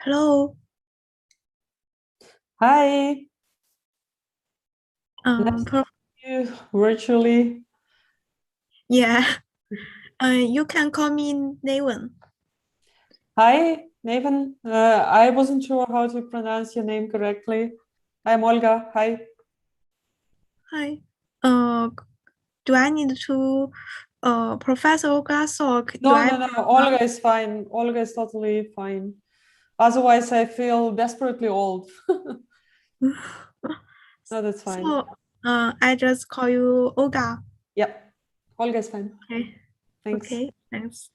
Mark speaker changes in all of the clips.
Speaker 1: Hello.
Speaker 2: Hi,
Speaker 1: Um,
Speaker 2: nice to
Speaker 1: per
Speaker 2: see you virtually.
Speaker 1: yeah. You can call me Naven.
Speaker 2: Hi, Nathan. I wasn't sure how to pronounce your name correctly. I'm Olga. Hi.
Speaker 1: Hi. Uh, do I need to Professor Olga's or do
Speaker 2: No,
Speaker 1: I
Speaker 2: no, no.
Speaker 1: pronounce?
Speaker 2: Olga is fine. Olga is totally fine. Otherwise, I feel desperately old. No, that's fine.
Speaker 1: So, I just call you Olga.
Speaker 2: Yep. Olga is fine.
Speaker 1: Okay.
Speaker 2: Thanks.
Speaker 1: Okay. Thanks.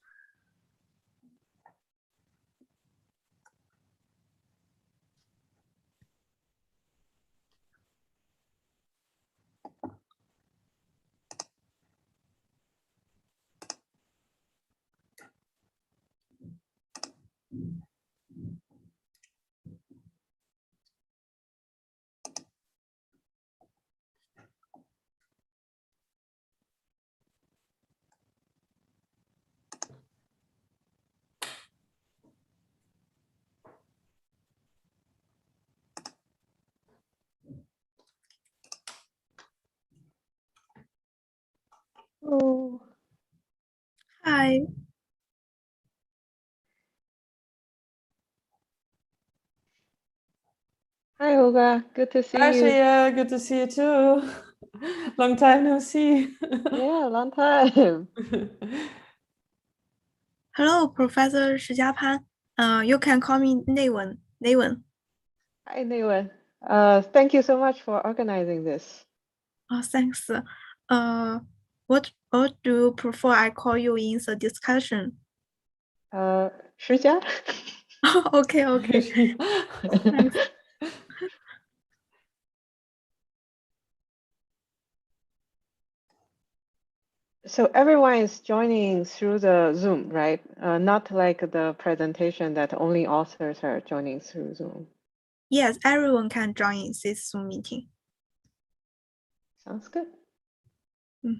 Speaker 3: Oh,
Speaker 1: Hi.
Speaker 3: hi Olga, good to see
Speaker 2: Hi,
Speaker 3: you.
Speaker 2: Shia. Good to see you too. Long time no see.
Speaker 3: Yeah, long time.
Speaker 1: Hello, Professor 石家潘. You can call me Naven. Naven.
Speaker 3: Hi, Newen. Thank you so much for organizing this.
Speaker 1: Oh, thanks. What do you prefer I call you in the discussion?
Speaker 3: 时家?
Speaker 1: Okay. Okay. Thanks.
Speaker 3: So everyone is joining through the Zoom, right? Not like the presentation that only authors are joining through Zoom.
Speaker 1: Yes, everyone can join this Zoom meeting.
Speaker 3: Sounds good.
Speaker 1: Mm.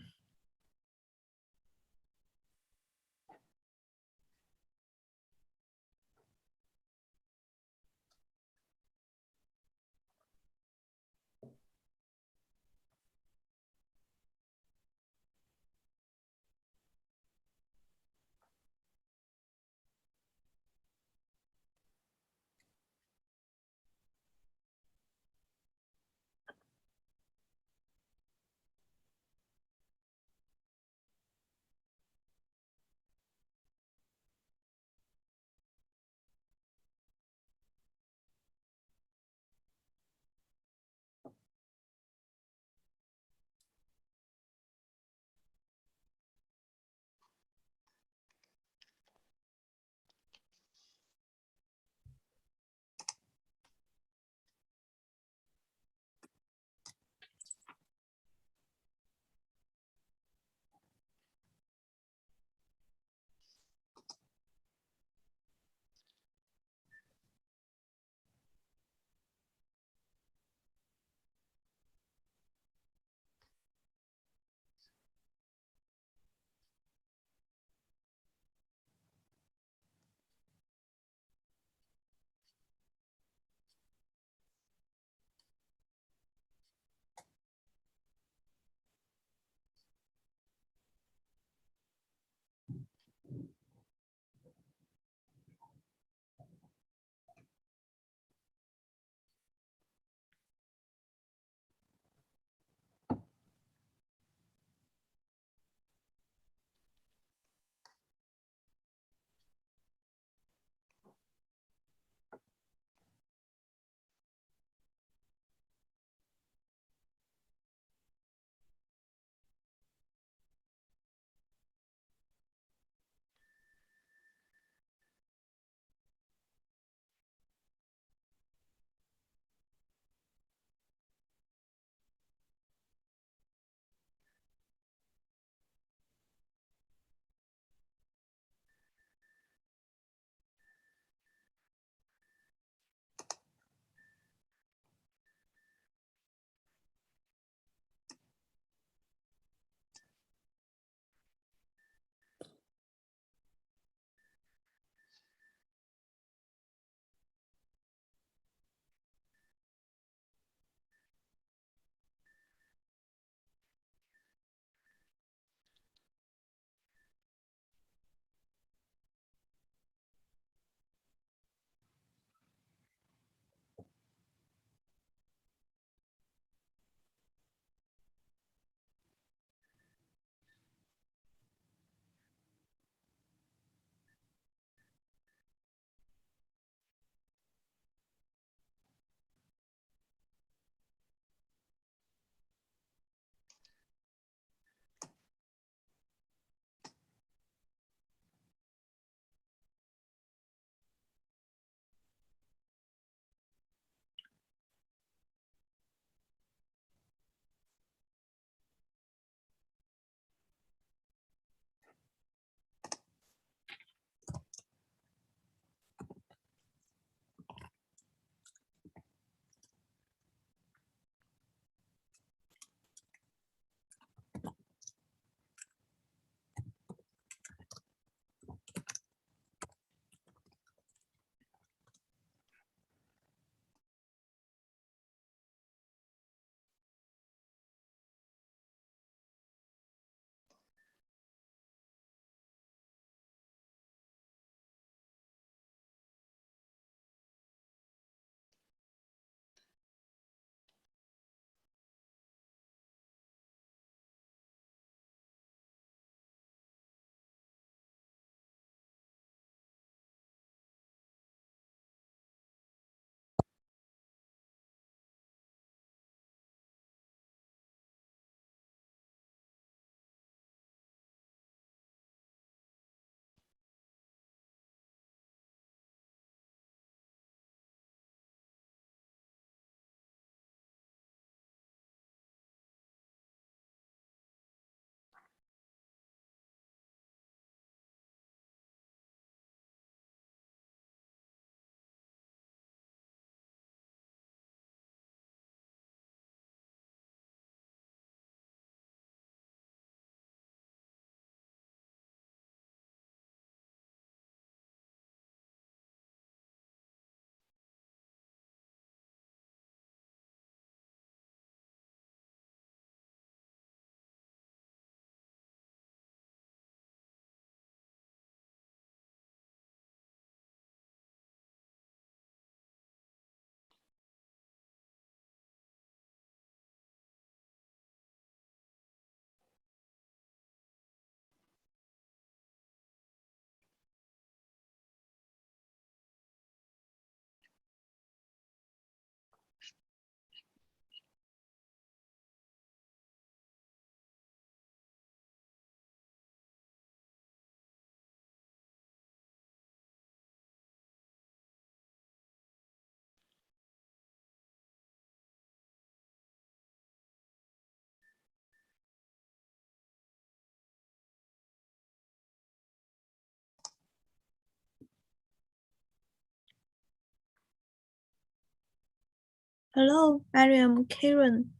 Speaker 1: Hello, Mariam, Karen.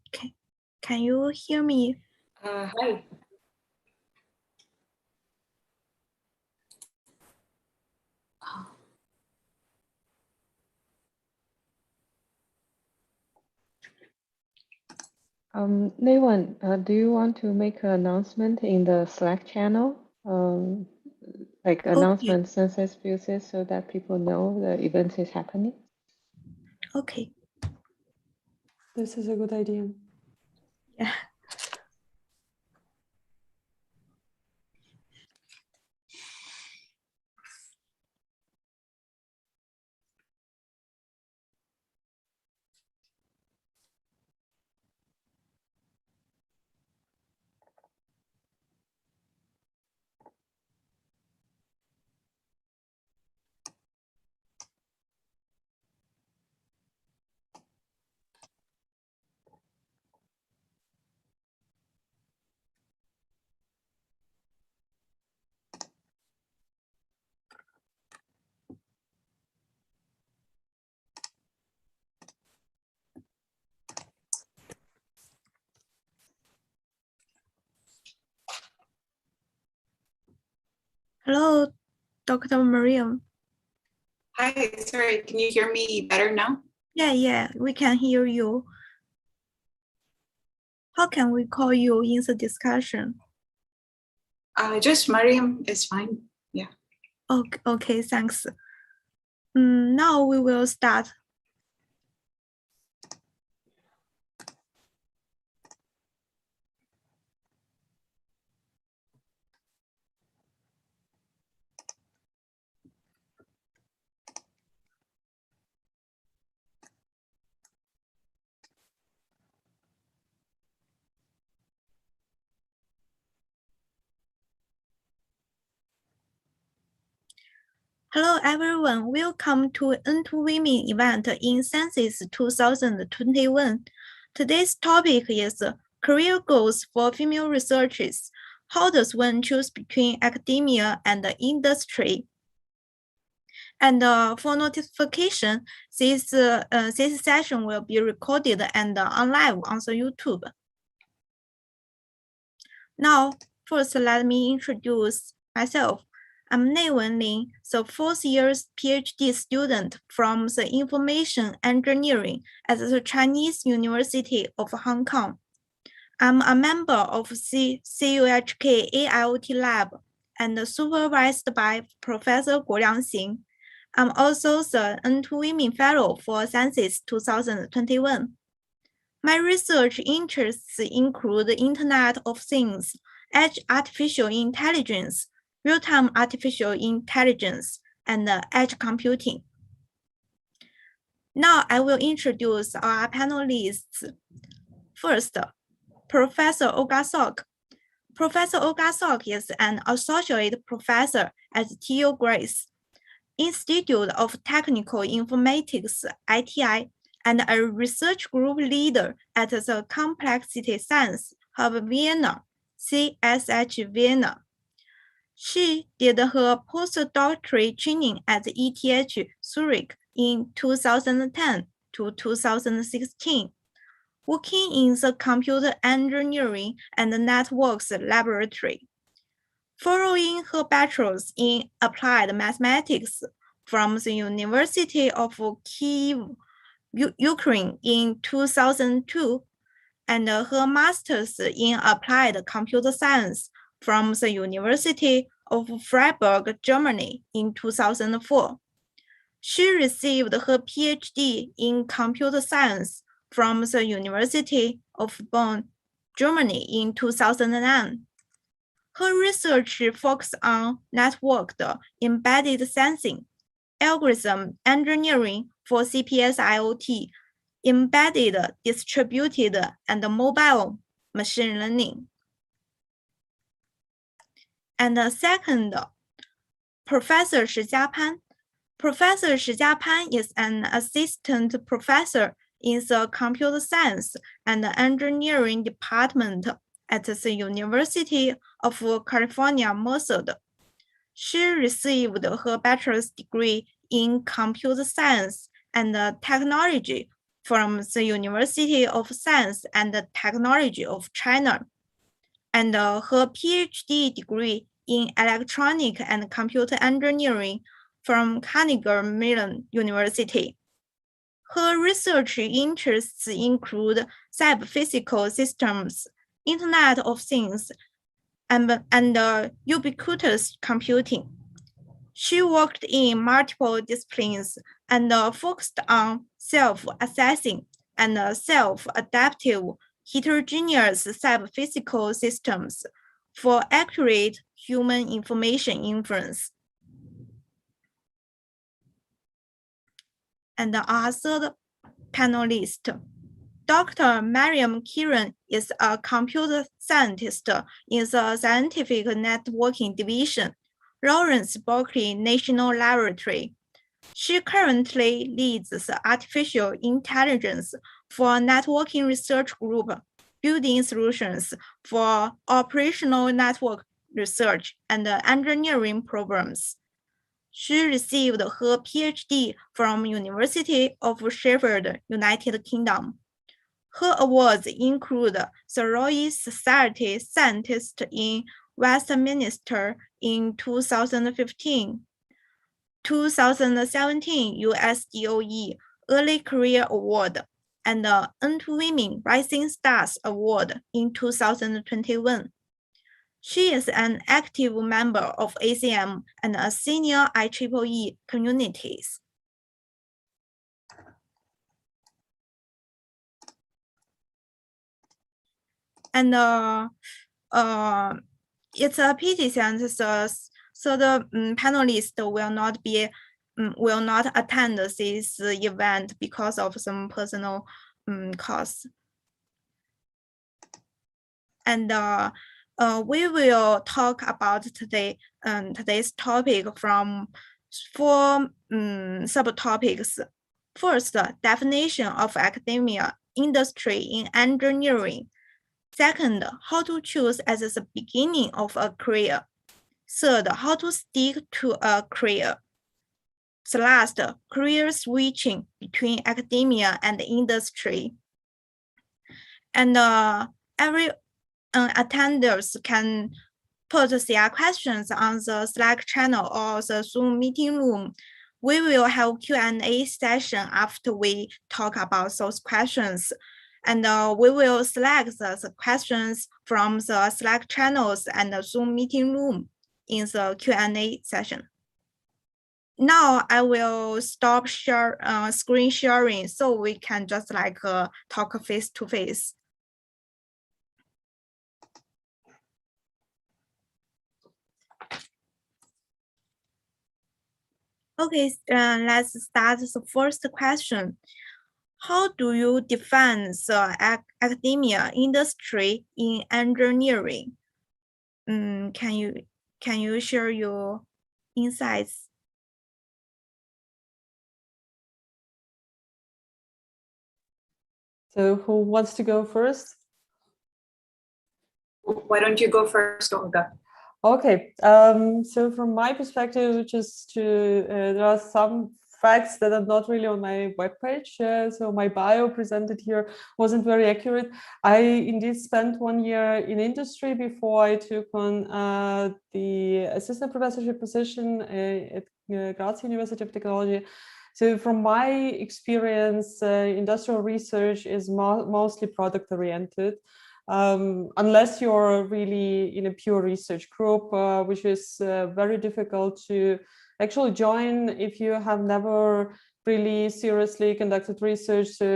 Speaker 1: Can you hear me?
Speaker 4: Hi.
Speaker 3: Naywan, do you want to make an announcement in the Slack channel? Like announcement SenSysBuildSys so that people know the event is happening?
Speaker 1: Okay.
Speaker 2: This is a good idea.
Speaker 1: Yeah. Hello, Dr. Mariam.
Speaker 4: Hi, sorry, can you hear me better now?
Speaker 1: Yeah, we can hear you. How can we call you in the discussion?
Speaker 4: Just Mariam is fine. Yeah.
Speaker 1: Okay, thanks. Now we will start. Hello everyone, welcome to N2 Women event in Census 2021. Today's topic is career goals for female researchers. How does one choose between academia and the industry? And for notification, this session will be recorded and on live on the YouTube. Now, first let me introduce myself. I'm Nei Wenling, the fourth year PhD student from the Information Engineering at the Chinese University of Hong Kong. I'm a member of CUHK AIoT Lab and supervised by Professor Guo Liangxing. I'm also the N2 Women Fellow for Census 2021. My research interests include the Internet of Things, edge artificial intelligence, real-time artificial intelligence, and edge computing. Now I will introduce our panelists. First, Professor Olga Sok. Professor Olga Sok is an associate professor at TU Grace Institute of Technical Informatics, ITI, and a research group leader at the Complexity Science Hub Vienna, CSH Vienna. She did her postdoctoral training at ETH Zurich in 2010 to 2016, working in the computer engineering and networks laboratory. Following her bachelor's in applied mathematics from the University of Kyiv, Ukraine in 2002, and her master's in applied computer science from the University of Freiburg, Germany in 2004. She received her PhD in computer science from the University of Bonn, Germany in 2009. Her research focused on networked embedded sensing, algorithm engineering for CPS IoT, embedded, distributed, and mobile machine learning. And second, Professor Shi Jiapan. Professor Shi Jiapan is an assistant professor in the computer science and engineering department at the University of California, Merced. She received her bachelor's degree in computer science and technology from the University of Science and Technology of China, and her PhD degree in electronic and computer engineering from Carnegie Mellon University. Her research interests include cyber-physical systems, Internet of Things, and ubiquitous computing. She worked in multiple disciplines and focused on self-assessing and self-adaptive heterogeneous cyber-physical systems for accurate human information inference. And our third panelist, Dr. Mariam Kiran, is a computer scientist in the Scientific Networking Division, Lawrence Berkeley National Laboratory. She currently leads the Artificial Intelligence for Networking Research Group, building solutions for operational network research and engineering programs. She received her PhD from University of Sheffield, United Kingdom. Her awards include the Royal Society Scientist in Westminster in 2015, 2017 USDOE Early Career Award, and the N2 Women Rising Stars Award in 2021. She is an active member of ACM and a senior IEEE communities. And it's a pity that the third panelist will not attend this event because of some personal costs. And we will talk about today's topic from 4 subtopics. First, definition of academia, industry in engineering. Second, how to choose as the beginning of a career. Third, how to stick to a career. The last, career switching between academia and industry. And every attenders can put their questions on the Slack channel or the Zoom meeting room. We will have Q&A session after we talk about those questions. And we will select the questions from the Slack channels and the Zoom meeting room in the Q&A session. Now I will stop screen sharing so we can just like talk face to face. Okay, let's start the first question. How do you define the academia industry in engineering? Can you share your insights?
Speaker 2: So who wants to go first?
Speaker 4: Why don't you go first, Olga?
Speaker 2: Okay, so from my perspective, just there are some facts that are not really on my webpage. So my bio presented here wasn't very accurate. I indeed spent 1 year in industry before I took on the assistant professorship position at Graz University of Technology. So from my experience, industrial research is mostly product oriented. Unless you're really in a pure research group, which is very difficult to actually join if you have never really seriously conducted research. So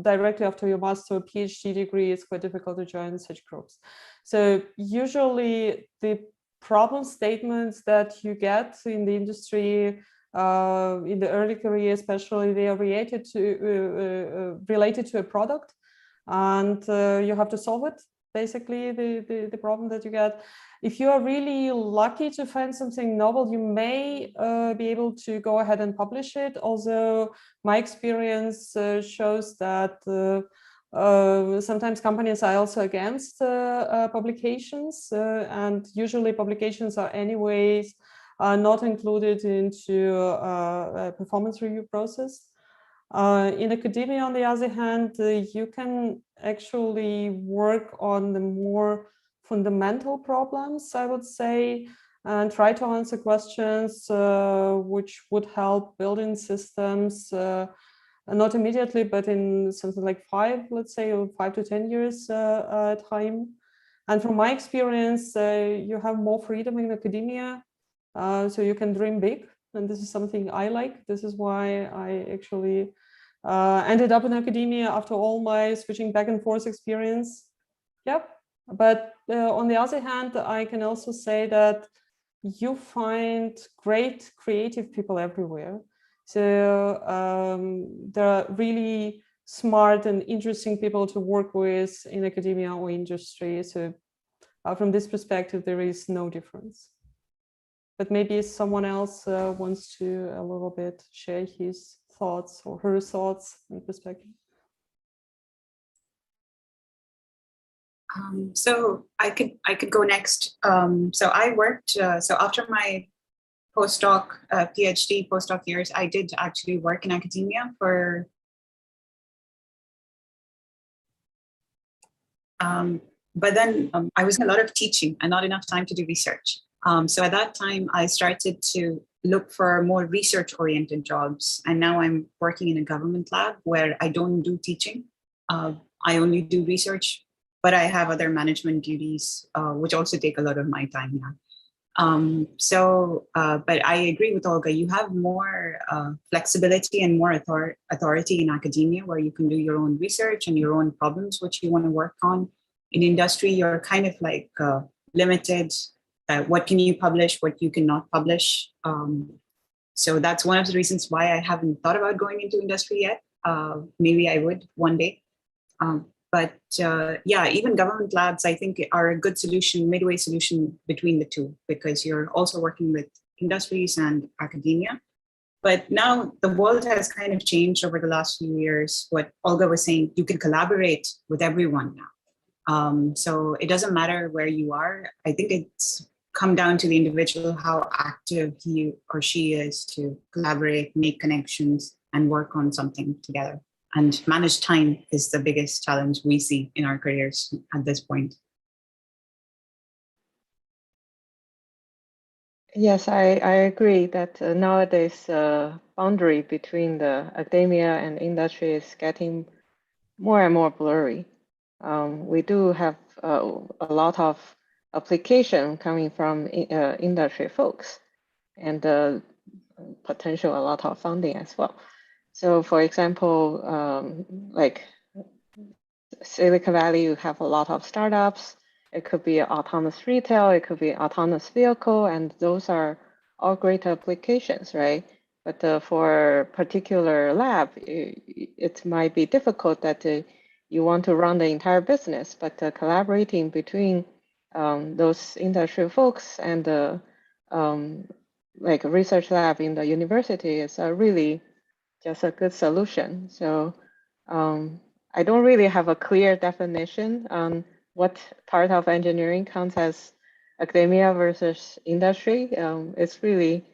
Speaker 2: directly after your master or PhD degree, it's quite difficult to join such groups. So usually the problem statements that you get in the industry in the early career, especially, they are related to a product. And you have to solve it, basically, the problem that you get. If you are really lucky to find something novel, you may be able to go ahead and publish it. Although my experience shows that sometimes companies are also against publications, and usually publications are anyways not included into a performance review process. In academia, on the other hand, you can actually work on the more fundamental problems, I would say, and try to answer questions which would help building systems, not immediately, but in something like 5 to 10 years time. And from my experience, you have more freedom in academia, so you can dream big. And this is something I like. This is why I actually ended up in academia after all my switching back and forth experience. Yep. But on the other hand, I can also say that you find great creative people everywhere. So there are really smart and interesting people to work with in academia or industry. So from this perspective, there is no difference. But maybe someone else wants to a little bit share his thoughts or her thoughts and perspective.
Speaker 4: So I could go next. So I worked. So after my postdoc, PhD postdoc years, I did actually work in academia for. But then I was doing a lot of teaching and not enough time to do research. So at that time, I started to look for more research-oriented jobs. And now I'm working in a government lab where I don't do teaching. I only do research, but I have other management duties, which also take a lot of my time now. But I agree with Olga, you have more flexibility and more authority in academia where you can do your own research and your own problems, which you want to work on. In industry, you're kind of like limited. What can you publish, what you cannot publish. So that's one of the reasons why I haven't thought about going into industry yet. Maybe I would one day. But yeah, even government labs, I think, are a good solution, midway solution between the two, because you're also working with industries and academia. But now the world has kind of changed over the last few years. What Olga was saying, you can collaborate with everyone now. So it doesn't matter where you are. I think it's come down to the individual, how active he or she is to collaborate, make connections, and work on something together. And manage time is the biggest challenge we see in our careers at this point.
Speaker 3: Yes, I agree that nowadays boundary between the academia and industry is getting more and more blurry. We do have a lot of application coming from industry folks and potential a lot of funding as well. So for example, like Silicon Valley, you have a lot of startups. It could be autonomous retail, it could be autonomous vehicle, and those are all great applications, right? But for particular lab, it might be difficult that you want to run the entire business, but collaborating between those industry folks and like a research lab in the university is really just a good solution. So I don't really have a clear definition on what part of engineering counts as academia versus industry. It's really,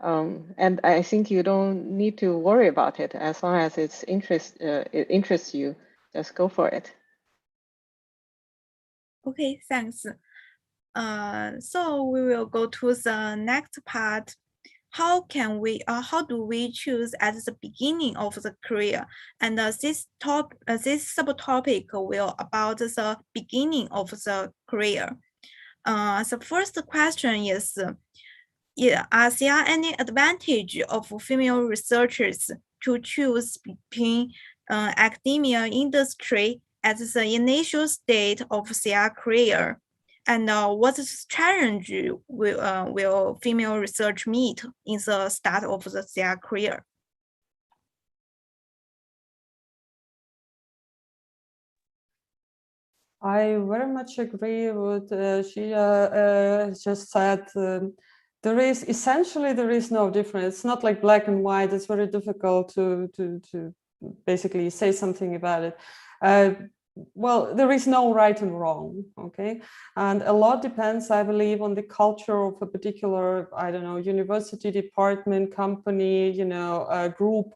Speaker 3: and I think you don't need to worry about it as long as it interests you. Just go for it.
Speaker 1: Okay, thanks. So we will go to the next part. How do we choose at the beginning of the career? And this subtopic will about the beginning of the career. The first question is, are there any advantage of female researchers to choose between academia industry at the initial state of their career? And what challenge will female research meet in the start of their career?
Speaker 2: I very much agree with she just said. There is no difference. It's not like black and white. It's very difficult to basically say something about it. Well, there is no right and wrong, okay? And a lot depends, I believe, on the culture of a particular, I don't know, university, department, company, group.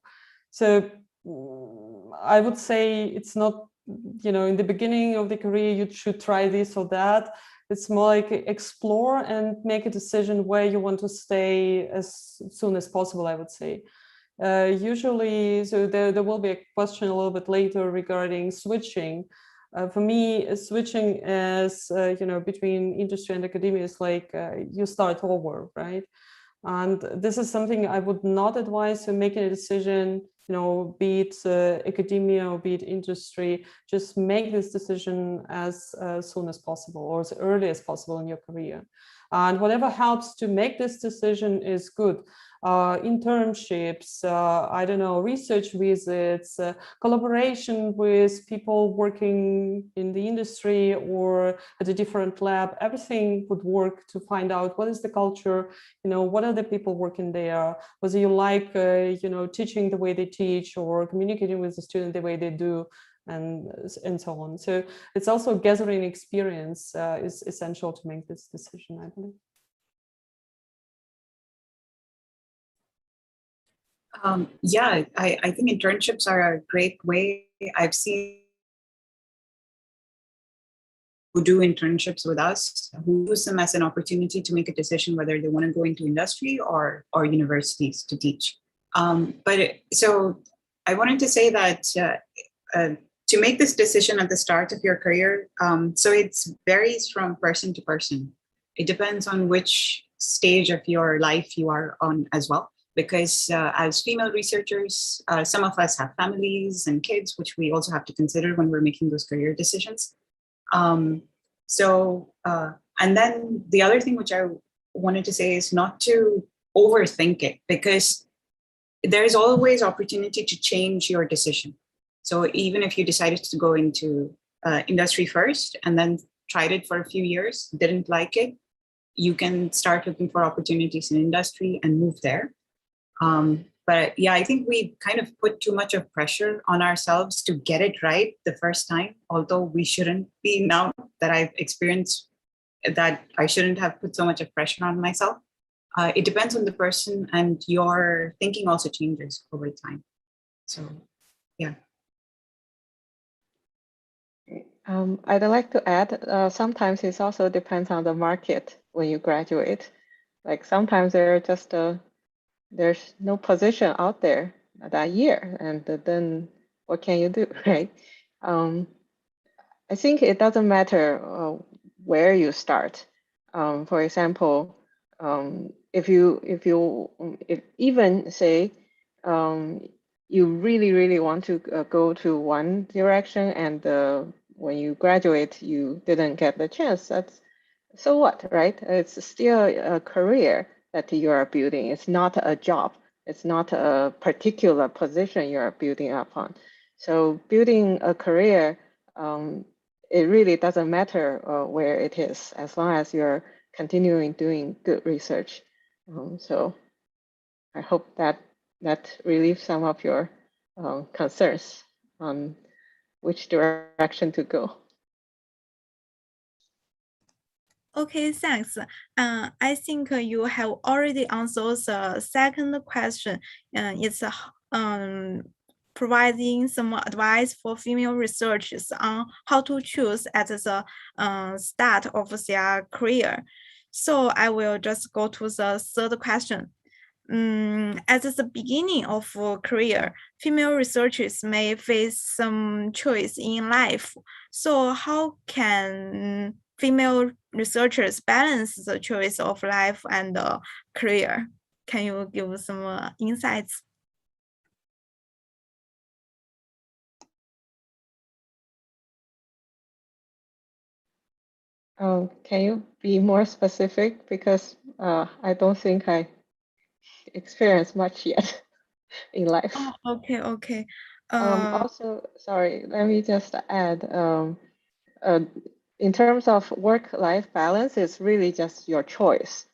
Speaker 2: So I would say it's not, in the beginning of the career, you should try this or that. It's more like explore and make a decision where you want to stay as soon as possible, I would say. Usually, so there will be a question a little bit later regarding switching. For me, switching as, between industry and academia is like you start over, right? And this is something I would not advise. So making a decision, be it academia or be it industry, just make this decision as soon as possible or as early as possible in your career. And whatever helps to make this decision is good. Internships, I don't know, research visits, collaboration with people working in the industry or at a different lab, everything would work to find out what is the culture, what are the people working there, whether you like, teaching the way they teach or communicating with the student the way they do, and so on. So it's also gathering experience is essential to make this decision, I believe.
Speaker 4: Yeah, I think internships are a great way. I've seen who do internships with us, who use them as an opportunity to make a decision whether they want to go into industry or universities to teach. So I wanted to say that to make this decision at the start of your career, so it varies from person to person. It depends on which stage of your life you are on as well. Because as female researchers, some of us have families and kids, which we also have to consider when we're making those career decisions. And then the other thing which I wanted to say is not to overthink it, because there's always opportunity to change your decision. So even if you decided to go into industry first and then tried it for a few years, didn't like it, you can start looking for opportunities in industry and move there. But yeah, I think we kind of put too much of pressure on ourselves to get it right the first time, although we shouldn't be. Now that I've experienced that, I shouldn't have put so much of pressure on myself. It depends on the person, and your thinking also changes over time. So, yeah.
Speaker 3: I'd like to add, sometimes it also depends on the market when you graduate. Like sometimes there's no position out there that year, and then what can you do, right? I think it doesn't matter where you start. For example, if even say you really want to go to one direction, and when you graduate you didn't get the chance, that's so what, right? It's still a career that you are building. It's not a job. It's not a particular position you are building upon. So building a career, it really doesn't matter where it is, as long as you're continuing doing good research. So I hope that relieves some of your concerns on which direction to go.
Speaker 1: Okay, thanks. I think you have already answered the second question. It's providing some advice for female researchers on how to choose at the start of their career. So I will just go to the third question. At the beginning of a career, female researchers may face some choice in life. So how can female researchers balance the choice of life and career? Can you give some insights?
Speaker 3: Can you be more specific? Because I don't think I experienced much yet in life.
Speaker 1: Oh, okay.
Speaker 3: Also, sorry, let me just add, in terms of work-life balance, it's really just your choice.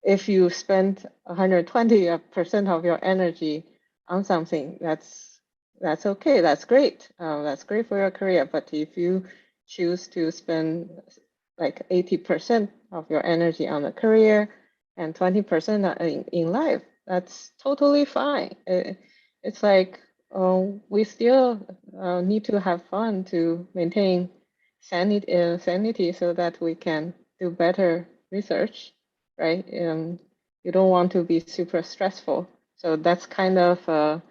Speaker 3: If you spend 120% of your energy on something, that's okay, that's great. That's great for your career. But if you choose to spend like 80% of your energy on a career and 20% in life, that's totally fine. it's like we still need to have fun to maintain sanity so that we can do better research, right? You don't want to be super stressful. So that's kind of,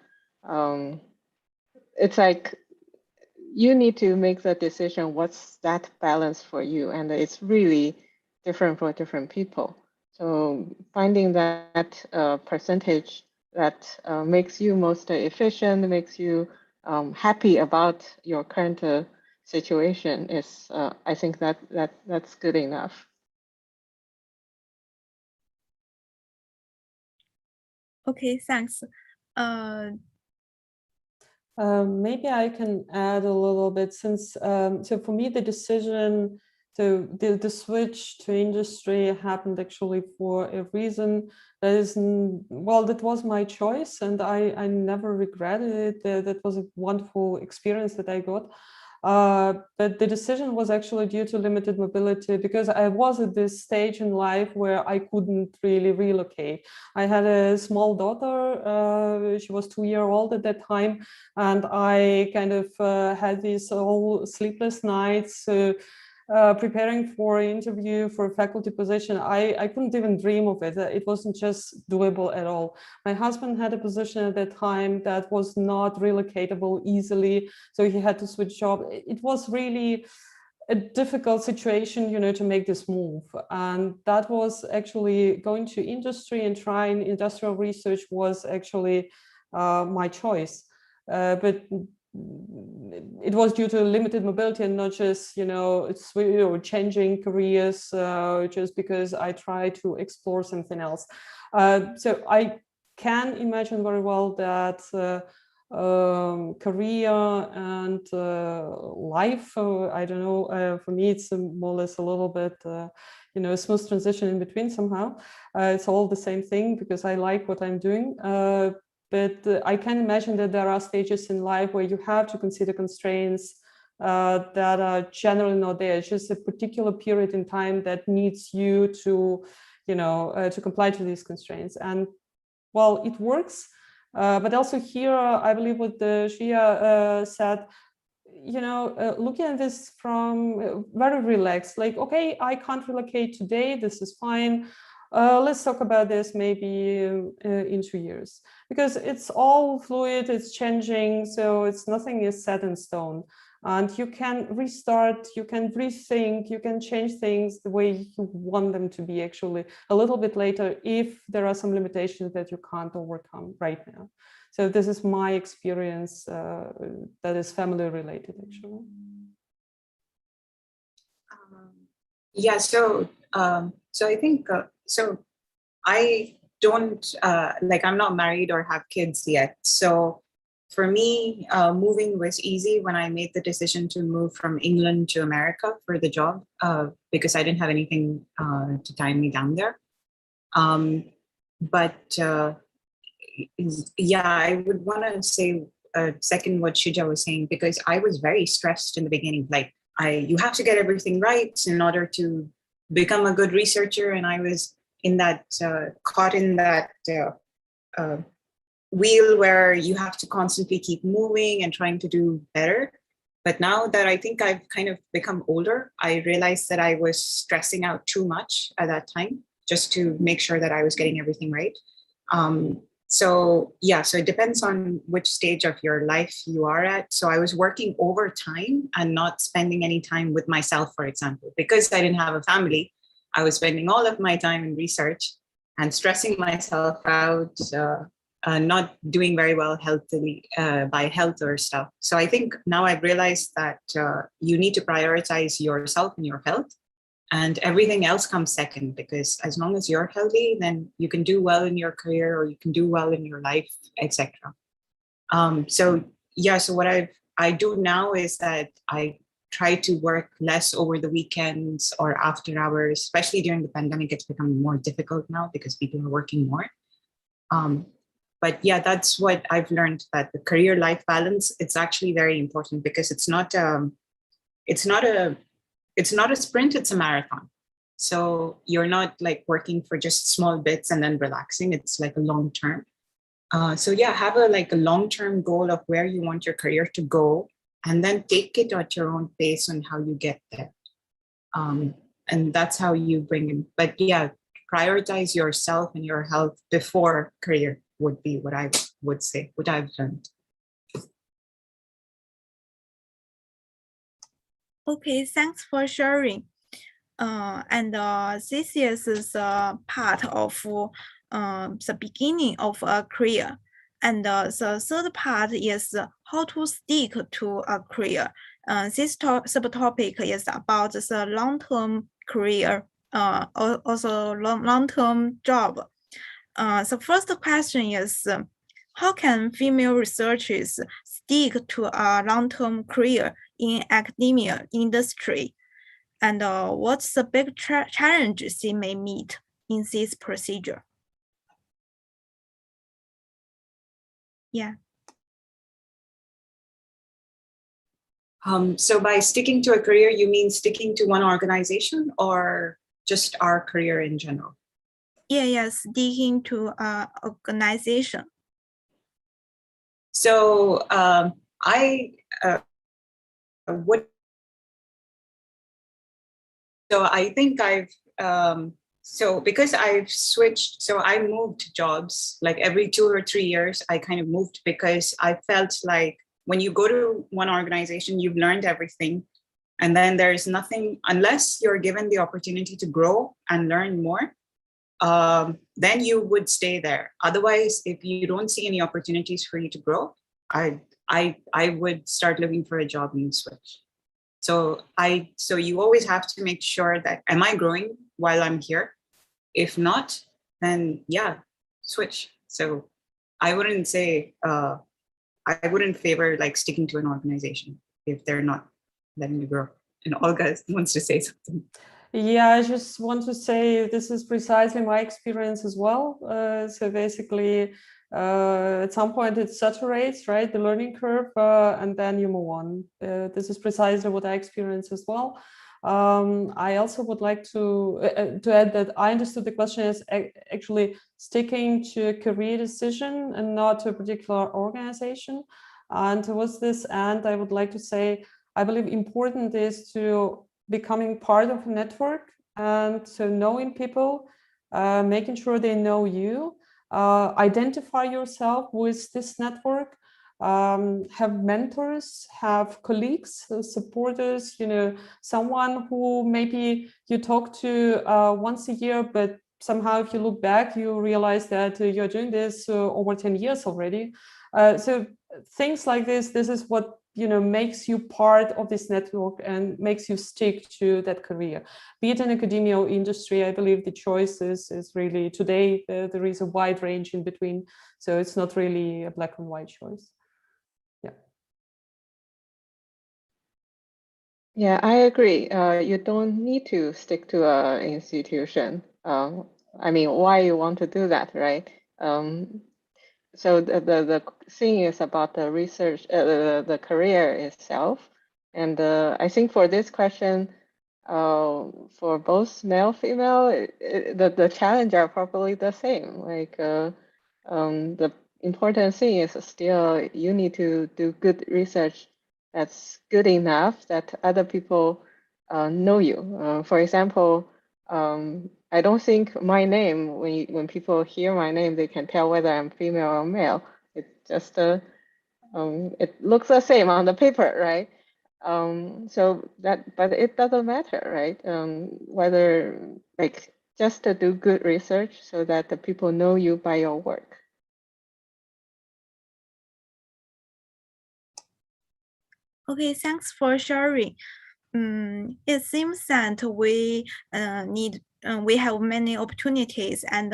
Speaker 3: it's like you need to make the decision what's that balance for you. And it's really different for different people. So finding that percentage that makes you most efficient, makes you happy about your current situation is, I think that's good enough.
Speaker 1: Okay, thanks.
Speaker 2: Maybe I can add a little bit since, so for me, the decision to the switch to industry happened actually for a reason that is, well, that was my choice and I never regretted it. That was a wonderful experience that I got. But the decision was actually due to limited mobility because I was at this stage in life where I couldn't really relocate. I had a small daughter, she was 2 years old at that time, and I kind of had these all sleepless nights preparing for an interview for a faculty position. I couldn't even dream of it. It wasn't just doable at all. My husband had a position at that time that was not relocatable easily, so he had to switch job. It was really a difficult situation, you know, to make this move. And that was actually going to industry and trying industrial research was actually my choice. But it was due to limited mobility and not just, you know, changing careers just because I tried to explore something else. So I can imagine very well that career and life, I don't know, for me it's more or less a little bit, you know, a smooth transition in between somehow. It's all the same thing because I like what I'm doing. But I can imagine that there are stages in life where you have to consider constraints that are generally not there. It's just a particular period in time that needs you to, you know, to comply to these constraints. And well, it works. But also here, I believe what Shia said, you know, looking at this from very relaxed, like, okay, I can't relocate today, this is fine. Let's talk about this maybe in 2 years, because it's all fluid, it's changing, so it's nothing is set in stone. And you can restart, you can rethink, you can change things the way you want them to be actually a little bit later if there are some limitations that you can't overcome right now. So this is my experience that is family related actually.
Speaker 4: Yeah, so I think so I don't like, I'm not married or have kids yet. So for me, moving was easy when I made the decision to move from England to America for the job because I didn't have anything to tie me down there. But yeah, I would want to say second what Shuja was saying, because I was very stressed in the beginning. Like, you have to get everything right in order to become a good researcher, and I was in that caught in that wheel where you have to constantly keep moving and trying to do better. But now that I think I've kind of become older, I realized that I was stressing out too much at that time just to make sure that I was getting everything right. So yeah, so it depends on which stage of your life you are at. So I was working overtime and not spending any time with myself, for example, because I didn't have a family. I was spending all of my time in research and stressing myself out, not doing very well healthily by health or stuff. So I think now I've realized that you need to prioritize yourself and your health, and everything else comes second, because as long as you're healthy, then you can do well in your career or you can do well in your life, etc. So yeah, so what I do now is that I try to work less over the weekends or after hours, especially during the pandemic. It's become more difficult now because people are working more. But yeah, that's what I've learned, that the career life balance, it's actually very important, because it's not a sprint, it's a marathon. So you're not like working for just small bits and then relaxing. It's like a long term. So yeah, have a long-term goal of where you want your career to go, and then take it at your own pace on how you get there. And that's how you bring in. But yeah, prioritize yourself and your health before career would be what I would say, what I've learned.
Speaker 1: Okay, thanks for sharing. This is part of the beginning of a career. And the third part is how to stick to a career. This subtopic is about the long-term career, also long-term job. The first question is, how can female researchers stick to a long-term career in academia industry? And what's the big challenges they may meet in this procedure? Yeah.
Speaker 4: So by sticking to a career, you mean sticking to one organization or just our career in general?
Speaker 1: Yeah, sticking to an organization.
Speaker 4: So I would. So I think I've so because I've switched, so I moved jobs like every 2 or 3 years. I kind of moved because I felt like when you go to one organization, you've learned everything, and then there's nothing unless you're given the opportunity to grow and learn more. Then you would stay there. Otherwise, if you don't see any opportunities for you to grow, I would start looking for a job and switch. So you always have to make sure that, am I growing while I'm here? If not, then yeah, switch. So I wouldn't say, I wouldn't favor like sticking to an organization if they're not letting you grow. And Olga wants to say something.
Speaker 2: Yeah, I just want to say this is precisely my experience as well. So basically, at some point it saturates, right, the learning curve, and then you move on. This is precisely what I experienced as well. I also would like to add that I understood the question as actually sticking to a career decision and not to a particular organization. And towards this end, I would like to say, I believe important is to becoming part of a network, and so knowing people, making sure they know you, identify yourself with this network, have mentors, have colleagues, supporters, someone who maybe you talk to once a year, but somehow if you look back, you realize that you're doing this over 10 years already. So things like this is what makes you part of this network and makes you stick to that career. Be it in academia or industry, I believe the choice is really today, there is a wide range in between. So it's not really a black and white choice. Yeah.
Speaker 3: Yeah, I agree. You don't need to stick to an institution. I mean, why you want to do that, right? So the thing is about the research, the career itself. And I think for this question, for both male, female, the challenge are probably the same. Like the important thing is still you need to do good research that's good enough that other people know you. For example, I don't think my name, when people hear my name, they can tell whether I'm female or male. It just it looks the same on the paper, right? So that, but it doesn't matter, right? Whether like just to do good research so that the people know you by your work.
Speaker 1: Okay, thanks for sharing. It seems that we we have many opportunities, and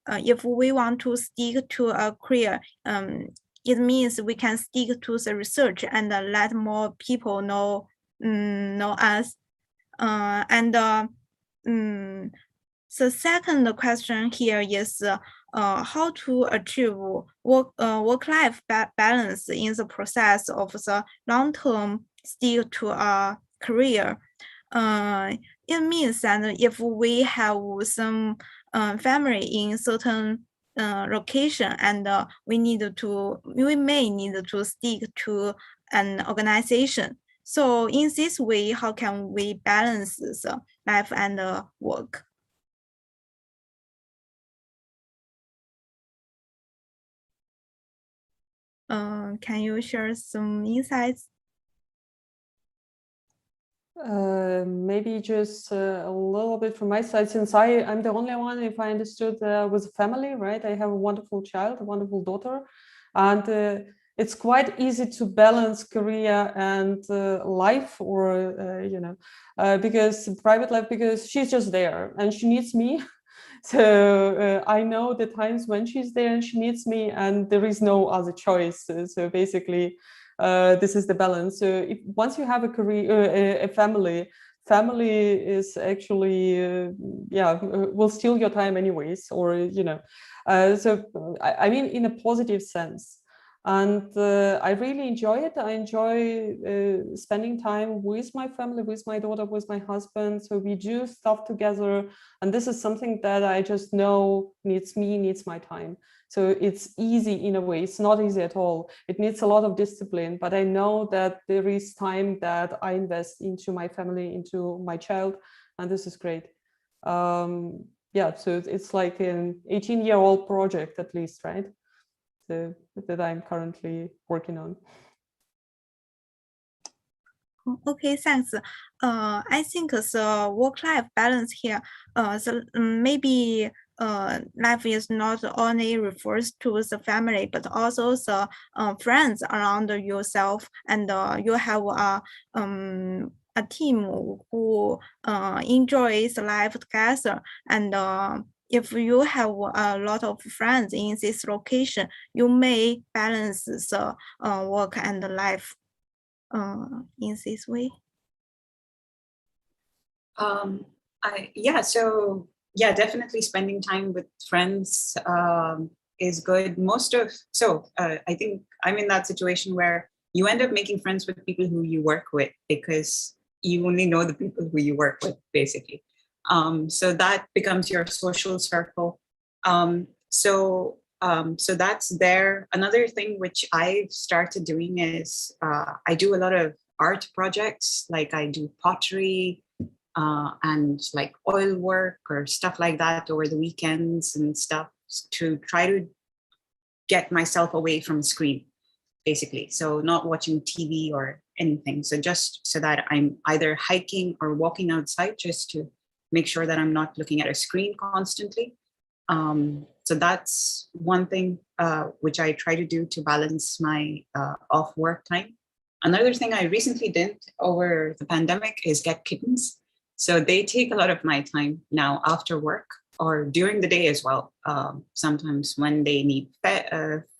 Speaker 1: if we want to stick to a career, it means we can stick to the research and let more people know us. The second question here is how to achieve work-life balance in the process of the long-term stick to a career. It means that if we have some family in certain location, and we may need to stick to an organization. So in this way, how can we balance the life and work? Can you share some insights?
Speaker 2: Maybe just a little bit from my side, since I'm the only one, if I understood, with a family, right? I have a wonderful child, a wonderful daughter, and it's quite easy to balance career and life, or because private life, because she's just there and she needs me. So I know the times when she's there and she needs me, and there is no other choice. So basically, this is the balance. So if once you have a career, a family is actually will steal your time anyways, or I mean in a positive sense. And I really enjoy it. I enjoy spending time with my family, with my daughter, with my husband. So we do stuff together, and this is something that I just know needs my time. So it's easy in a way. It's not easy at all. It needs a lot of discipline, but I know that there is time that I invest into my family, into my child, and this is great. Yeah, so it's like an 18-year-old project at least, right? So, that I'm currently working on.
Speaker 1: Okay, thanks. I think the work-life balance here, maybe life is not only refers to the family, but also the friends around yourself, and you have a team who enjoys life together. And if you have a lot of friends in this location, you may balance the work and life in this way.
Speaker 4: Definitely spending time with friends is good. I think I'm in that situation where you end up making friends with people who you work with, because you only know the people who you work with, basically. So that becomes your social circle. So that's there. Another thing which I've started doing is I do a lot of art projects, like I do pottery and like oil work or stuff like that over the weekends and stuff, to try to get myself away from a screen, basically. So not watching TV or anything. So just so that I'm either hiking or walking outside, just to make sure that I'm not looking at a screen constantly. So that's one thing which I try to do to balance my off work time. Another thing I recently did over the pandemic is get kittens. So they take a lot of my time now after work or during the day as well. Sometimes when they need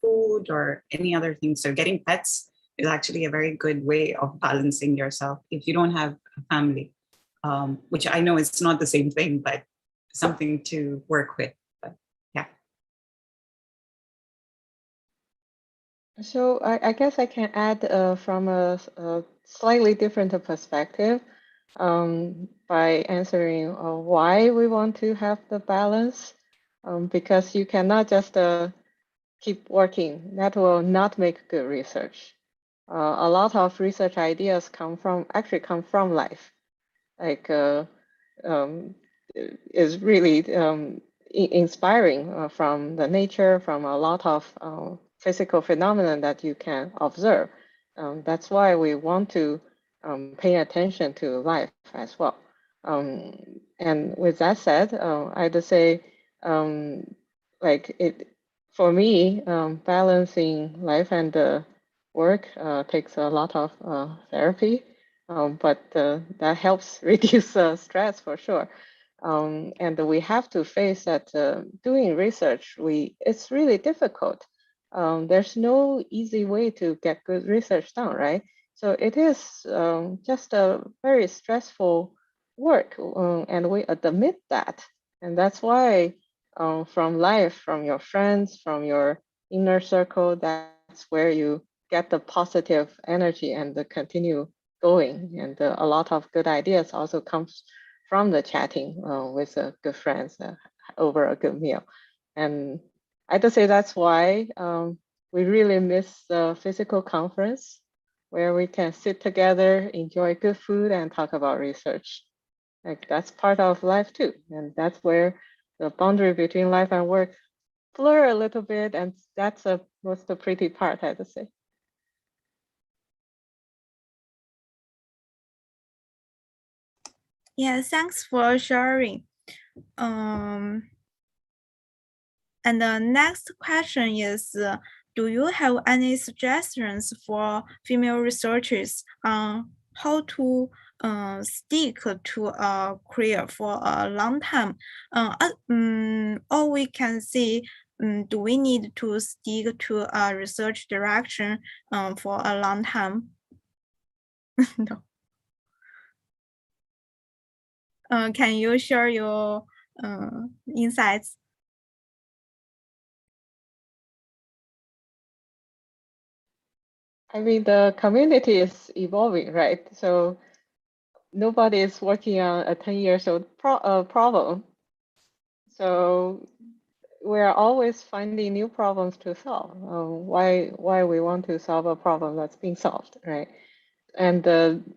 Speaker 4: food or any other thing. So getting pets is actually a very good way of balancing yourself if you don't have a family, which I know it's not the same thing, but something to work with. But yeah.
Speaker 3: So I guess I can add from a slightly different perspective by answering why we want to have the balance, because you cannot just keep working. That will not make good research. A lot of research ideas come from life, like is really inspiring from the nature, from a lot of physical phenomena that you can observe. That's why we want to pay attention to life as well. And with that said, I'd say like it for me, balancing life and work takes a lot of therapy, but that helps reduce stress for sure. And we have to face that doing research, it's really difficult. There's no easy way to get good research done, right? So it is just a very stressful work, and we admit that. And that's why from life, from your friends, from your inner circle, that's where you get the positive energy and continue going. And a lot of good ideas also comes from the chatting with good friends over a good meal. And I'd say that's why we really miss the physical conference where we can sit together, enjoy good food, and talk about research. Like that's part of life too. And that's where the boundary between life and work blur a little bit. And that's most the pretty part, I would say.
Speaker 1: Yeah, thanks for sharing. And the next question is, do you have any suggestions for female researchers on how to stick to a career for a long time? Or we can say, do we need to stick to a research direction for a long time? No. Can you share your insights?
Speaker 3: I mean, the community is evolving, right? So nobody is working on a 10 years old problem. So we're always finding new problems to solve. Why we want to solve a problem that's being solved, right? And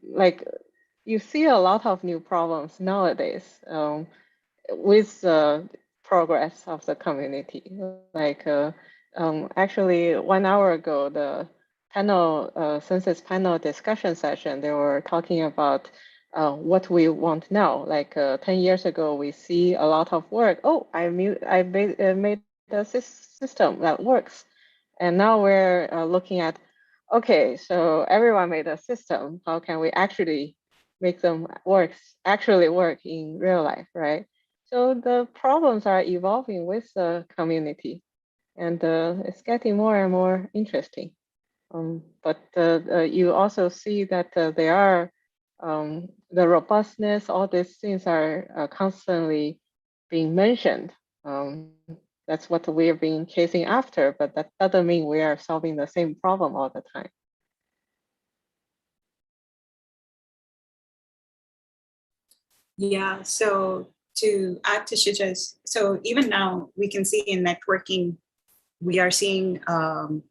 Speaker 3: like you see a lot of new problems nowadays with the progress of the community. Like actually 1 hour ago, the panel SenSys panel discussion session, they were talking about what we want now. Like 10 years ago, we see a lot of work. Oh, I made a system that works. And now we're looking at, okay, so everyone made a system. How can we actually make them actually work in real life, right? So the problems are evolving with the community, and it's getting more and more interesting. But you also see that they are the robustness, all these things are constantly being mentioned. That's what we have been chasing after, but that doesn't mean we are solving the same problem all the time.
Speaker 4: Yeah, so to add to Shija's, so even now we can see in networking, we are seeing,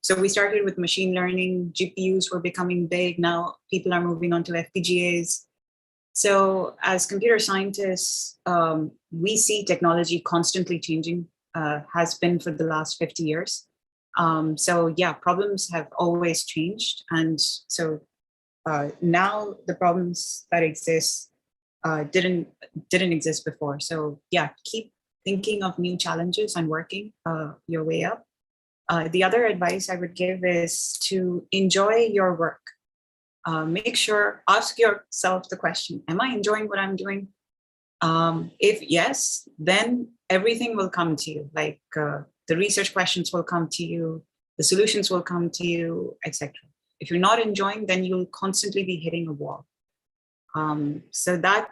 Speaker 4: so we started with machine learning, GPUs were becoming big, now people are moving on to FPGAs. So as computer scientists, we see technology constantly changing, has been for the last 50 years. So yeah, problems have always changed. And so now the problems that exist didn't exist before. So yeah, keep thinking of new challenges and working your way up. The other advice I would give is to enjoy your work. Make sure, ask yourself the question, am I enjoying what I'm doing? If yes, then everything will come to you. Like the research questions will come to you, the solutions will come to you, etc. If you're not enjoying, then you'll constantly be hitting a wall. So that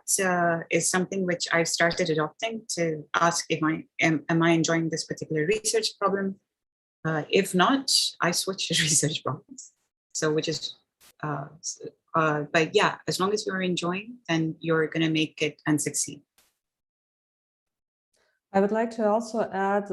Speaker 4: is something which I've started adopting, to ask if am I enjoying this particular research problem? If not, I switch to research problems. So which is, but yeah, as long as you're enjoying, then you're gonna make it and succeed.
Speaker 2: I would like to also add,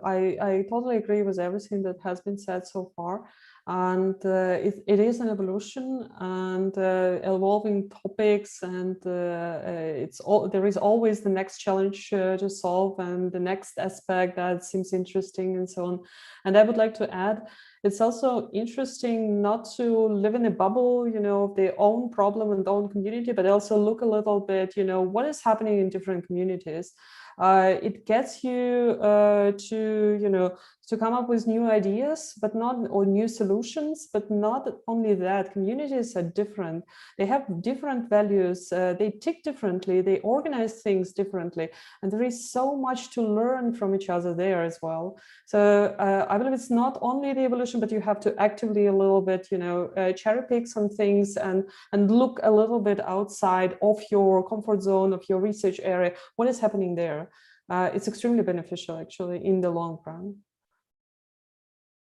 Speaker 2: I totally agree with everything that has been said so far. And it is an evolution and evolving topics, and there is always the next challenge to solve and the next aspect that seems interesting and so on. And I would like to add, it's also interesting not to live in a bubble, you know, of their own problem and their own community, but also look a little bit, you know, what is happening in different communities. It gets you to, you know, to come up with new ideas, but not, or new solutions, but not only that, communities are different. They have different values, they tick differently, they organize things differently. And there is so much to learn from each other there as well. So I believe it's not only the evolution, but you have to actively a little bit, you know, cherry pick some things and look a little bit outside of your comfort zone, of your research area. What is happening there? It's extremely beneficial actually in the long run.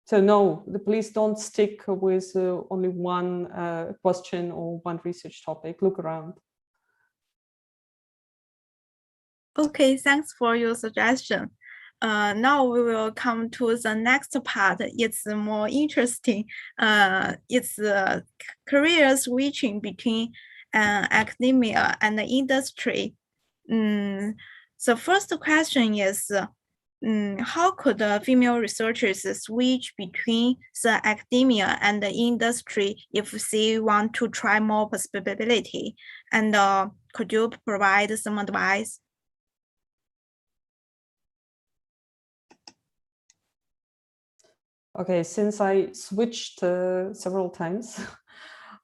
Speaker 2: So no, please don't stick with only one question or one research topic. Look around.
Speaker 1: Okay, thanks for your suggestion. now we will come to the next part. It's more interesting. It's career switching between academia and the industry. The first question is, how could female researchers switch between the academia and the industry if they want to try more possibility? And could you provide some advice?
Speaker 2: Okay, since I switched several times,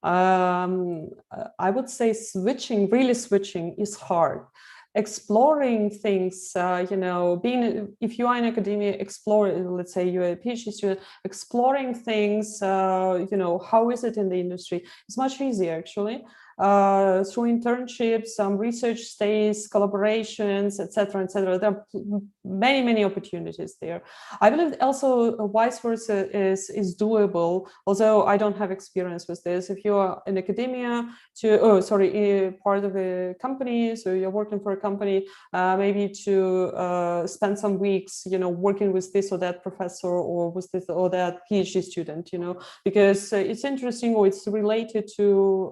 Speaker 2: I would say really switching is hard. Exploring things, if you are in academia, explore, let's say you're a PhD student, exploring things, how is it in the industry? It's much easier actually. Through internships, some research stays, collaborations, etc., etc. There are many opportunities there. I believe also vice versa is doable, although I don't have experience with this. If you are in academia, part of a company, so you're working for a company, maybe to spend some weeks, working with this or that professor or with this or that PhD student, because it's interesting or it's related to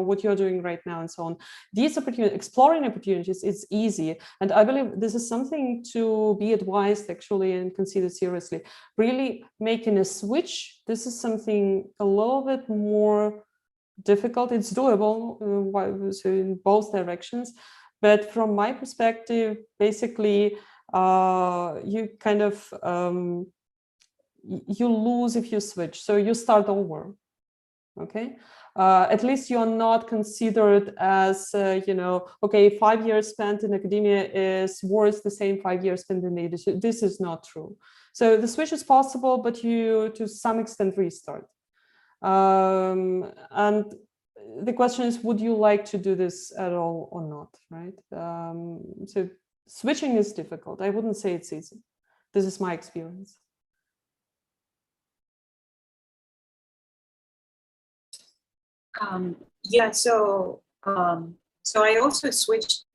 Speaker 2: what you're doing right now and so on. These opportunities, exploring opportunities, it's easy. And I believe this is something to be advised actually and considered seriously. Really making a switch, this is something a little bit more difficult. It's doable so in both directions. But from my perspective, basically, you kind of, you lose if you switch. So you start over, okay? At least you're not considered as, okay, 5 years spent in academia is worth the same 5 years spent in the industry. This is not true. So the switch is possible, but you, to some extent, restart. And the question is, would you like to do this at all or not, right? So switching is difficult. I wouldn't say it's easy. This is my experience.
Speaker 4: So I also switched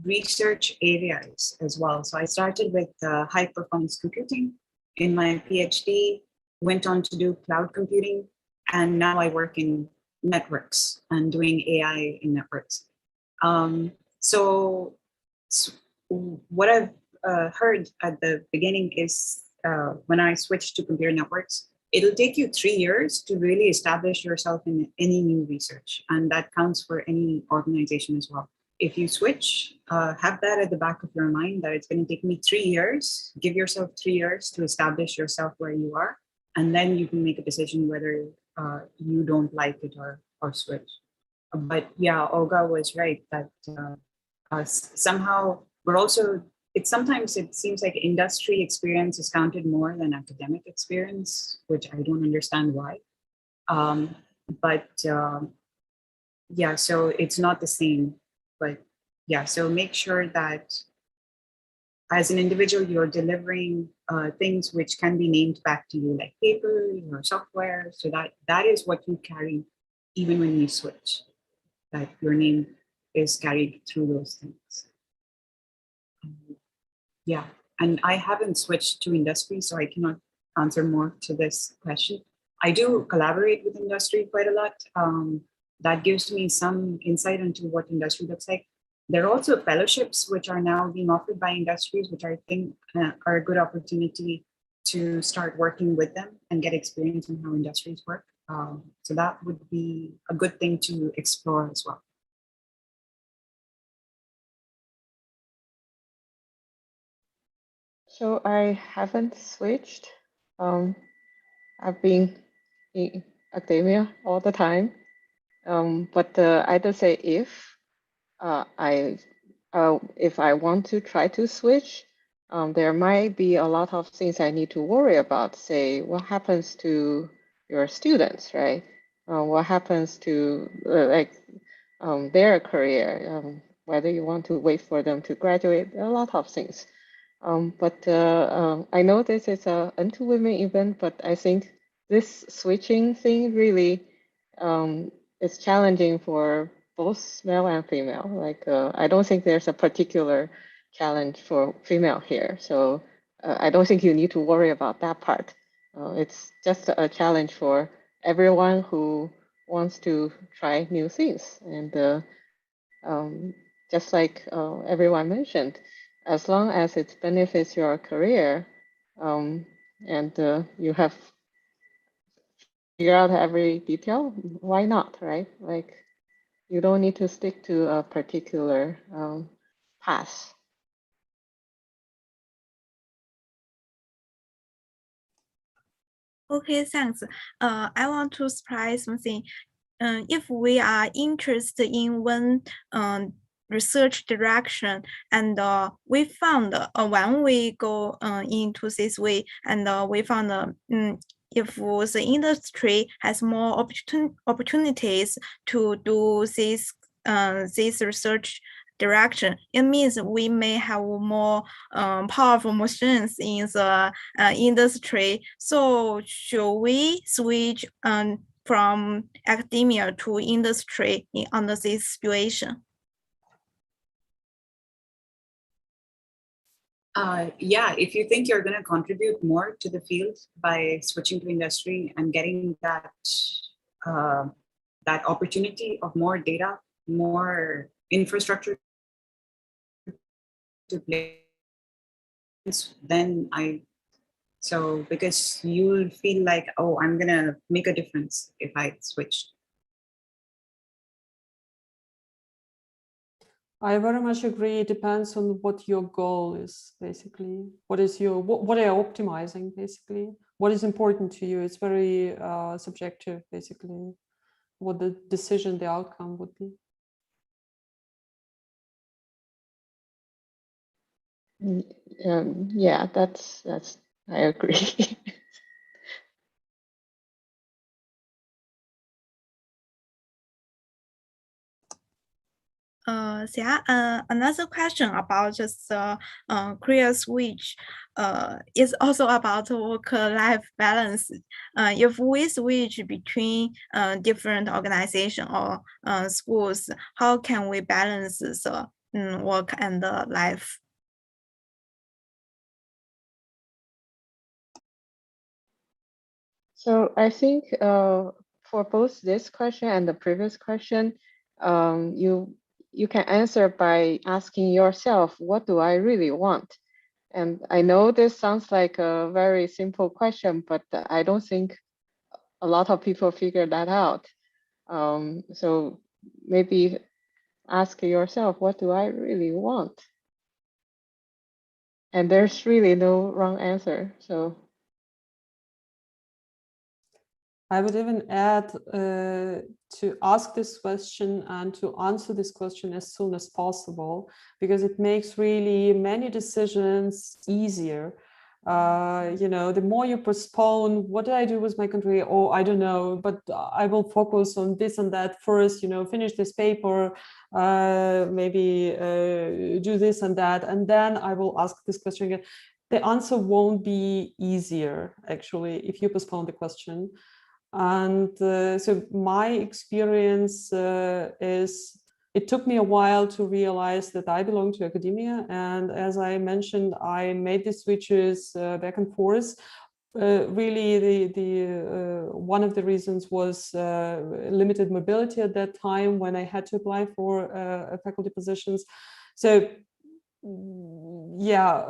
Speaker 4: research areas as well. So I started with high performance computing in my PhD, went on to do cloud computing, and now I work in networks and doing AI in networks. So what I've heard at the beginning is when I switched to computer networks, it'll take you 3 years to really establish yourself in any new research. And that counts for any organization as well. If you switch, have that at the back of your mind that it's going to take me 3 years. Give yourself 3 years to establish yourself where you are. And then you can make a decision whether you don't like it or switch. But yeah, Olga was right that somehow we're also, sometimes it seems like industry experience is counted more than academic experience, which I don't understand why. Yeah, so it's not the same. But yeah, so make sure that as an individual, you're delivering things which can be named back to you, like paper or software. So that is what you carry even when you switch, that your name is carried through those things. Yeah, and I haven't switched to industry, so I cannot answer more to this question. I do collaborate with industry quite a lot. That gives me some insight into what industry looks like. There are also fellowships which are now being offered by industries, which I think are a good opportunity to start working with them and get experience in how industries work. So that would be a good thing to explore as well.
Speaker 3: So I haven't switched. I've been in academia all the time. But I just say if I want to try to switch, there might be a lot of things I need to worry about. Say, what happens to your students, right? What happens to their career? Whether you want to wait for them to graduate, a lot of things. But I know this is a N2 Women event, but I think this switching thing really is challenging for both male and female. Like, I don't think there's a particular challenge for female here. So I don't think you need to worry about that part. It's just a challenge for everyone who wants to try new things. And just like everyone mentioned, as long as it benefits your career, and you have figured out every detail, why not, right? Like, you don't need to stick to a particular path.
Speaker 1: Okay, thanks. I want to surprise something. If we are interested in one research direction, and we found when we go into this way, and we found if the industry has more opportunities to do this research direction, it means we may have more powerful machines in the industry. So should we switch from academia to industry under this situation?
Speaker 4: Yeah, if you think you're going to contribute more to the field by switching to industry and getting that that opportunity of more data, more infrastructure to play, then because you'll feel like, oh, I'm gonna make a difference if I switch.
Speaker 2: I very much agree. It depends on what your goal is, basically. What is your what are you optimizing, basically? What is important to you? It's very subjective, basically, what the decision, the outcome would be.
Speaker 3: Yeah, that's I agree.
Speaker 1: Another question about just career switch is also about work-life balance. If we switch between different organizations or schools, how can we balance the work and the life?
Speaker 3: So I think for both this question and the previous question, you can answer by asking yourself, what do I really want? And I know this sounds like a very simple question, but I don't think a lot of people figure that out. So maybe ask yourself, what do I really want? And there's really no wrong answer. So
Speaker 2: I would even add to ask this question and to answer this question as soon as possible, because it makes really many decisions easier. You know, the more you postpone, what do I do with my career? Oh, I don't know, but I will focus on this and that first, you know, finish this paper, maybe do this and that, and then I will ask this question again. The answer won't be easier, actually, if you postpone the question. And so my experience is, it took me a while to realize that I belong to academia. And as I mentioned, I made the switches back and forth. Really, one of the reasons was limited mobility at that time when I had to apply for faculty positions. So yeah,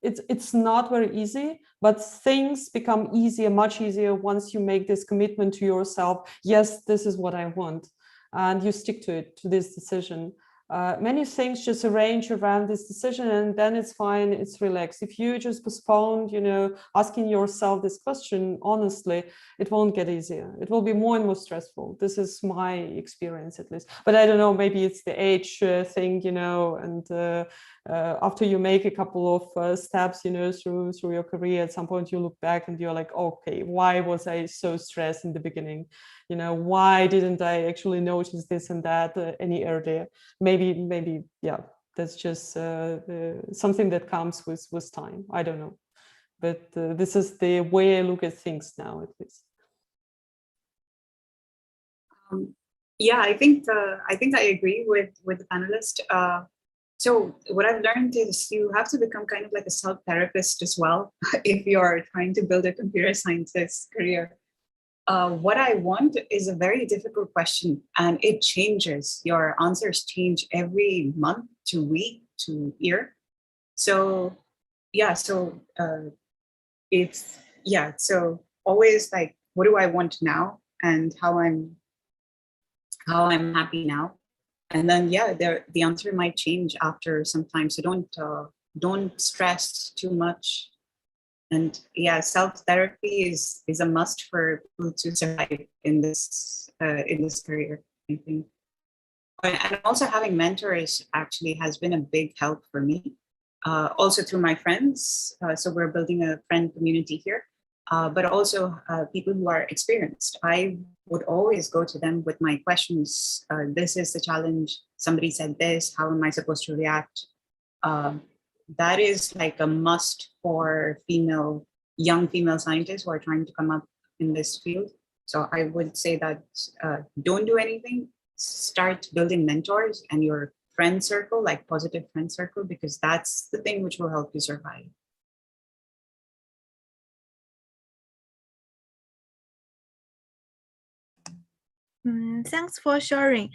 Speaker 2: it's not very easy, but things become easier, much easier, once you make this commitment to yourself. Yes, this is what I want, and you stick to it, to this decision. Many things just arrange around this decision, and then it's fine, it's relaxed. If you just postpone, you know, asking yourself this question honestly, it won't get easier. It will be more and more stressful. This is my experience, at least. But I don't know, maybe it's the age thing, you know, and after you make a couple of steps, you know, through your career, at some point you look back and you're like, okay, why was I so stressed in the beginning? You know, why didn't I actually notice this and that any earlier? Maybe, yeah, that's just something that comes with time. I don't know, but this is the way I look at things now, at least.
Speaker 4: Yeah, I think I agree with the panelist. So what I've learned is you have to become kind of like a self-therapist as well if you're trying to build a computer scientist career. What I want is a very difficult question, and it changes. Your answers change every month to week to year. So yeah, it's so always like, what do I want now, and how I'm happy now, and then the answer might change after some time. So don't stress too much. And yeah, self-therapy is a must for people to survive in this career, I think. And also having mentors actually has been a big help for me. Also through my friends. So we're building a friend community here, but also people who are experienced. I would always go to them with my questions. This is the challenge. Somebody said this. How am I supposed to react? That is like a must for young female scientists who are trying to come up in this field. So I would say that don't do anything. Start building mentors and your friend circle, like positive friend circle, because that's the thing which will help you survive.
Speaker 1: Thanks for sharing.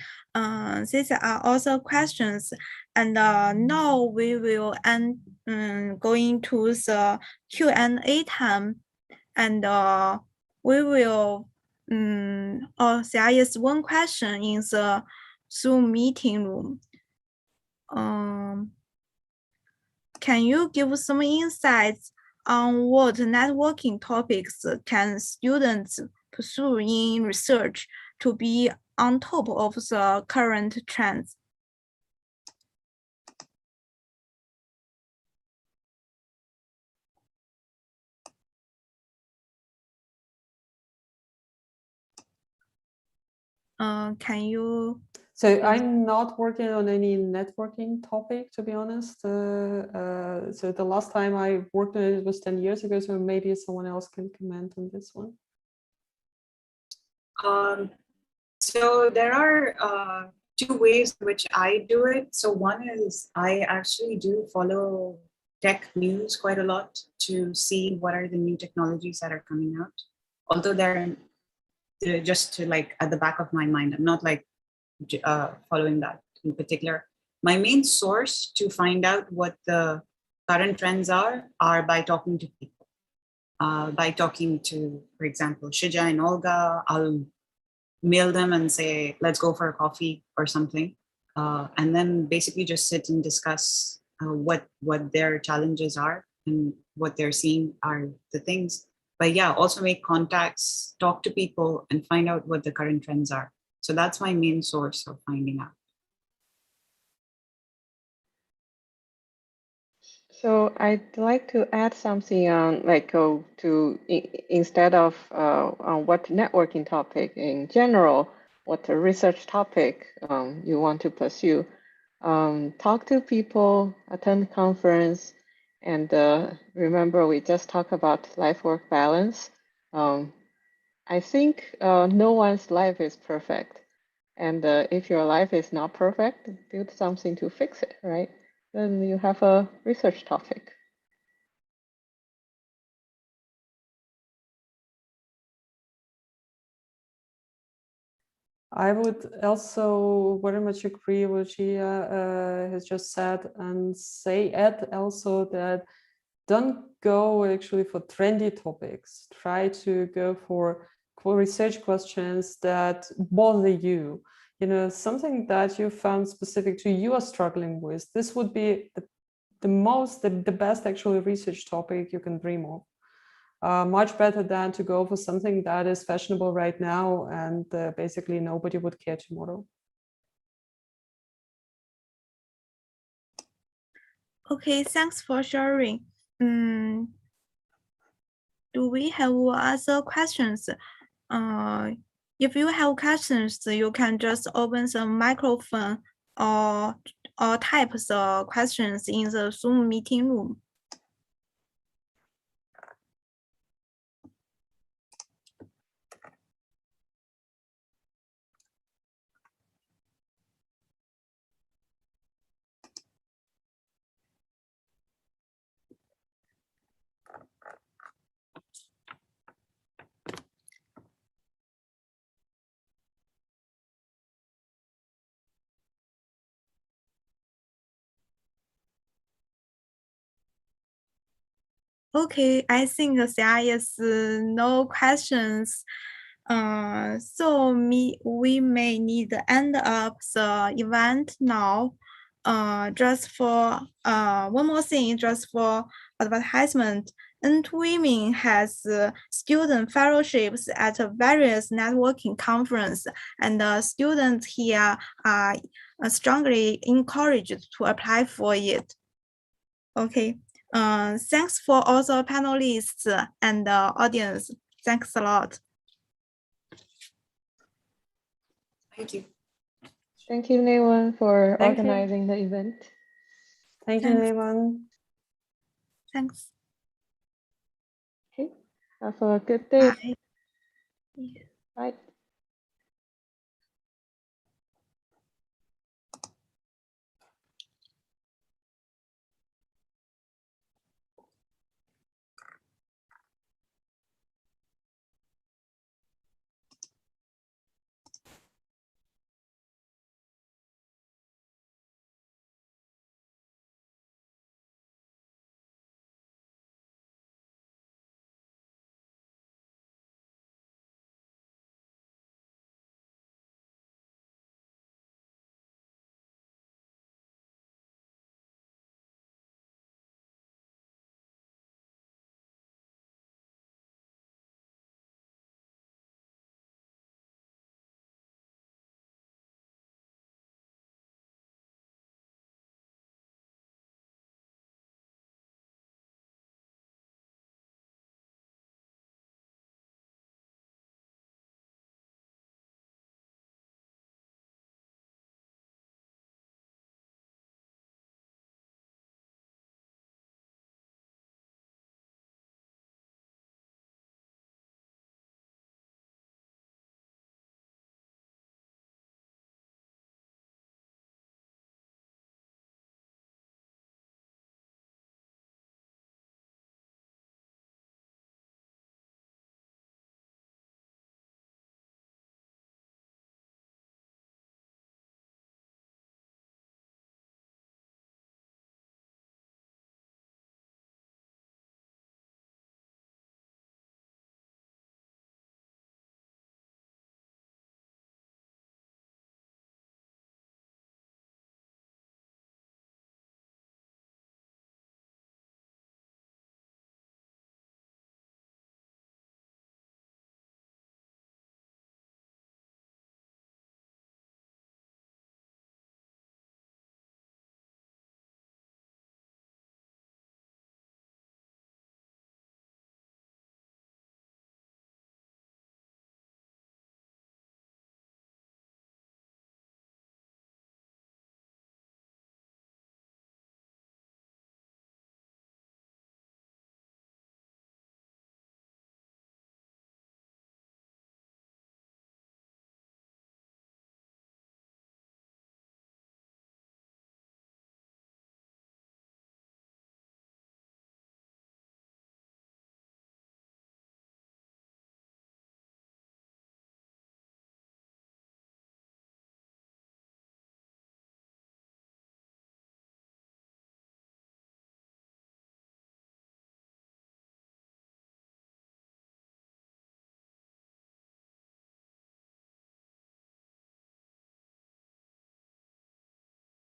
Speaker 1: These are also questions, and now we will go into the Q&A time, and we will. There is one question in the Zoom meeting room. Can you give some insights on what networking topics can students pursue in research to be on top of the current trends? Can you?
Speaker 2: So I'm not working on any networking topic, to be honest. So the last time I worked on it was 10 years ago, so maybe someone else can comment on this one.
Speaker 4: So there are two ways in which I do it. So one is I actually do follow tech news quite a lot to see what are the new technologies that are coming out. Although they're just to like at the back of my mind, I'm not like following that in particular. My main source to find out what the current trends are by talking to people. By talking to, for example, Shija and Olga, I'll mail them and say, let's go for a coffee or something. And then basically just sit and discuss what their challenges are and what they're seeing are the things. But yeah, also make contacts, talk to people and find out what the current trends are. So that's my main source of finding out.
Speaker 3: So I'd like to add something on, like, instead of on what networking topic in general, what research topic you want to pursue. Talk to people, attend conference, and remember we just talked about life-work balance. I think no one's life is perfect. And if your life is not perfect, build something to fix it, right? Then you have a research topic.
Speaker 2: I would also very much agree with Gia has just said, and add also that don't go actually for trendy topics. Try to go for research questions that bother you. You know, something that you found specific to you are struggling with. This would be the best actually research topic you can dream of. Much better than to go for something that is fashionable right now and basically nobody would care tomorrow.
Speaker 1: Okay, thanks for sharing. Do we have other questions? If you have questions, you can just open the microphone or type the questions in the Zoom meeting room. Okay, I think there is no questions. So we may need to end up the event now. Just for one more thing, just for advertisement. N2Women has student fellowships at various networking conference, and students here are strongly encouraged to apply for it. Okay. Thanks for all the panelists and the audience. Thanks a lot.
Speaker 4: Thank you.
Speaker 3: Thank you, Neywan, for
Speaker 2: Thank you.
Speaker 3: organizing the event.
Speaker 2: Thank you,
Speaker 1: Thanks.
Speaker 2: Neywan.
Speaker 1: Thanks.
Speaker 3: Okay, have a good day.
Speaker 1: Bye.
Speaker 3: Bye.